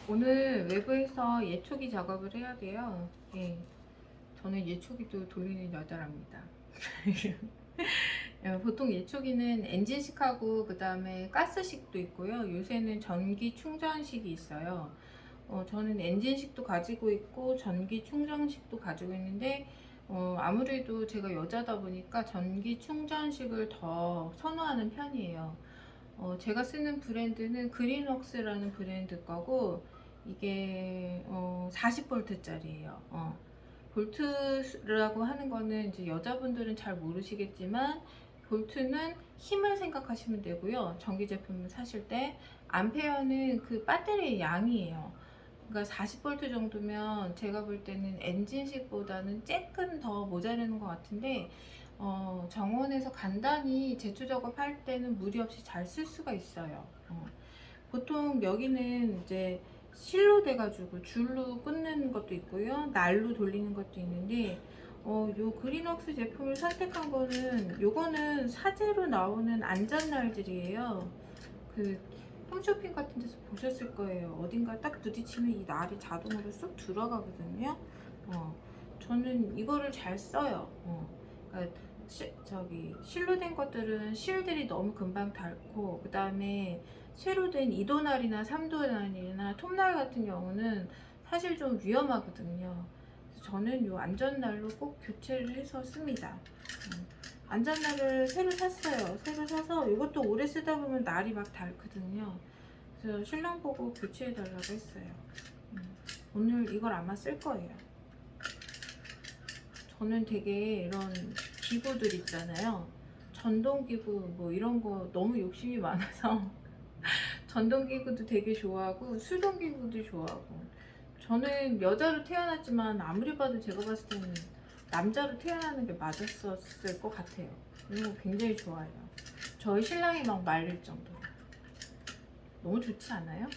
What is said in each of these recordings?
오늘 외부에서 예초기 작업을 해야 돼요. 예, 저는 예초기도 돌리는 여자랍니다. 보통 예초기는 엔진식하고 그 다음에 가스식도 있고요. 요새는 전기 충전식이 있어요. 저는 엔진식도 가지고 있고 전기 충전식도 가지고 있는데 아무래도 제가 여자다 보니까 전기 충전식을 더 선호하는 편이에요. 제가 쓰는 브랜드는 그린웍스라는 브랜드 거고 이게 40V 짜리예요. 볼트라고 하는 거는 이제 여자분들은 잘 모르시겠지만 볼트는 힘을 생각하시면 되고요. 전기 제품을 사실 때 암페어는 그 배터리의 양이에요. 그러니까 40V 정도면 제가 볼 때는 엔진식보다는 조금 더 모자라는 것 같은데 정원에서 간단히 제초 작업할 때는 무리 없이 잘 쓸 수가 있어요. 보통 여기는 이제 실로 돼가지고 줄로 끊는 것도 있고요, 날로 돌리는 것도 있는데 요 그린웍스 제품을 선택한 거는 요거는 사제로 나오는 안전날들이에요. 그 홈쇼핑 같은 데서 보셨을 거예요. 어딘가 딱 부딪히면 이 날이 자동으로 쏙 들어가거든요. 저는 이거를 잘 써요. 그러니까 저기 실로 된 것들은 실들이 너무 금방 닳고, 그 다음에 쇠로 된 2도날이나 3도날이나 톱날 같은 경우는 사실 좀 위험하거든요. 그래서 저는 이 안전날로 꼭 교체를 해서 씁니다. 안전날을 새로 샀어요. 새로 사서 이것도 오래 쓰다 보면 날이 막 닳거든요. 그래서 신랑 보고 교체해 달라고 했어요. 오늘 이걸 아마 쓸 거예요. 저는 되게 이런 기구들 있잖아요. 전동기구 뭐 이런 거 너무 욕심이 많아서 전동기구도 되게 좋아하고 수동기구도 좋아하고. 저는 여자로 태어났지만 아무리 봐도 제가 봤을 때는 남자로 태어나는 게 맞았었을 것 같아요. 이런 거 굉장히 좋아해요. 저희 신랑이 막 말릴 정도로. 너무 좋지 않아요?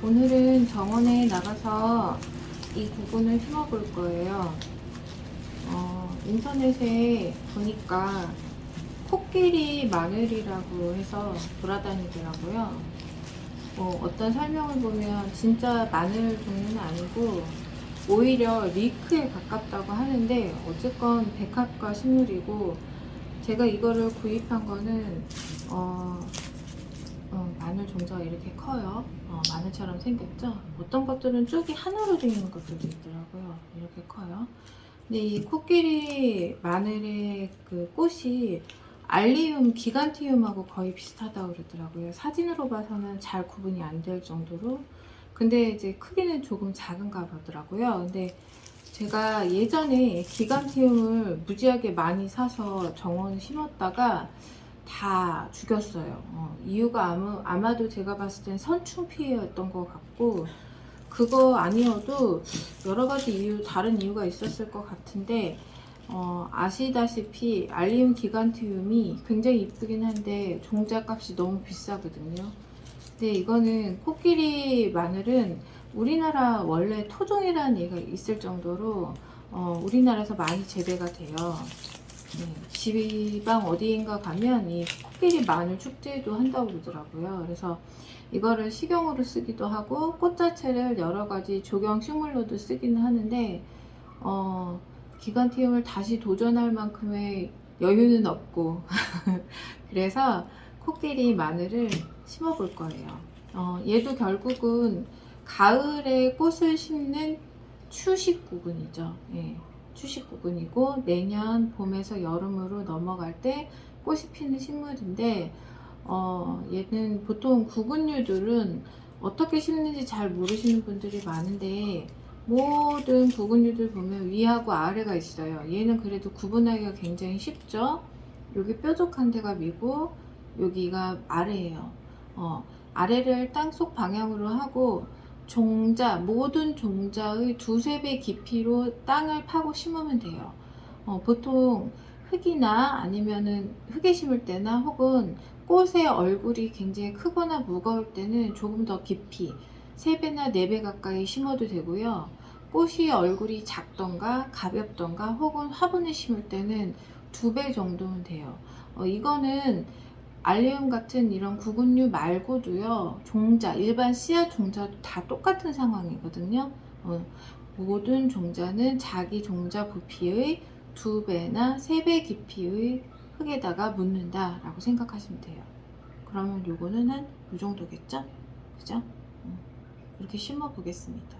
오늘은 정원에 나가서 이 구근을 심어볼 거예요. 인터넷에 보니까 코끼리 마늘이라고 해서 돌아다니더라고요. 어떤 설명을 보면 진짜 마늘 종류는 아니고 오히려 리크에 가깝다고 하는데, 어쨌건 백합과 식물이고, 제가 이거를 구입한 거는 마늘 종자가 이렇게 커요. 마늘처럼 생겼죠. 어떤 것들은 쪽이 하나로 되어 있는 것들도 있더라고요. 이렇게 커요. 근데 이 코끼리 마늘의 그 꽃이 알리움 기간티움하고 거의 비슷하다고 그러더라고요. 사진으로 봐서는 잘 구분이 안 될 정도로. 근데 이제 크기는 조금 작은가 보더라고요. 근데 제가 예전에 기간티움을 무지하게 많이 사서 정원에 심었다가 다 죽였어요. 이유가 아마도 제가 봤을 땐 선충 피해였던 것 같고, 그거 아니어도 여러 가지 다른 이유가 있었을 것 같은데, 아시다시피 알리움 기간티움이 굉장히 이쁘긴 한데 종자값이 너무 비싸거든요. 근데 이거는 코끼리 마늘은 우리나라 원래 토종이라는 얘기가 있을 정도로 우리나라에서 많이 재배가 돼요. 지방 어디인가 가면 이 코끼리 마늘 축제도 한다고 그러더라고요. 그래서 이거를 식용으로 쓰기도 하고 꽃 자체를 여러 가지 조경 식물로도 쓰기는 하는데, 기간티움을 다시 도전할 만큼의 여유는 없고 그래서 코끼리 마늘을 심어 볼 거예요. 얘도 결국은 가을에 꽃을 심는 추식구근이죠. 예, 추식구근이고 내년 봄에서 여름으로 넘어갈 때 꽃이 피는 식물인데, 얘는 보통 구근류들은 어떻게 심는지 잘 모르시는 분들이 많은데, 모든 구근류들 보면 위하고 아래가 있어요. 얘는 그래도 구분하기가 굉장히 쉽죠. 여기 뾰족한 데가 위고 여기가 아래예요. 아래를 땅속 방향으로 하고 모든 종자의 두세 배 깊이로 땅을 파고 심으면 돼요. 보통 흙이나 아니면은 흙에 심을 때나 혹은 꽃의 얼굴이 굉장히 크거나 무거울 때는 조금 더 깊이 3배나 4배 가까이 심어도 되고요. 꽃이 얼굴이 작던가 가볍던가 혹은 화분에 심을 때는 2배 정도면 돼요. 이거는 알리움 같은 이런 구근류 말고도요, 종자, 일반 씨앗 종자도 다 똑같은 상황이거든요. 모든 종자는 자기 종자 부피의 2배나 3배 깊이의 흙에다가 묻는다 라고 생각하시면 돼요. 그러면 요거는 한 이 정도겠죠? 그죠? 이렇게 심어 보겠습니다.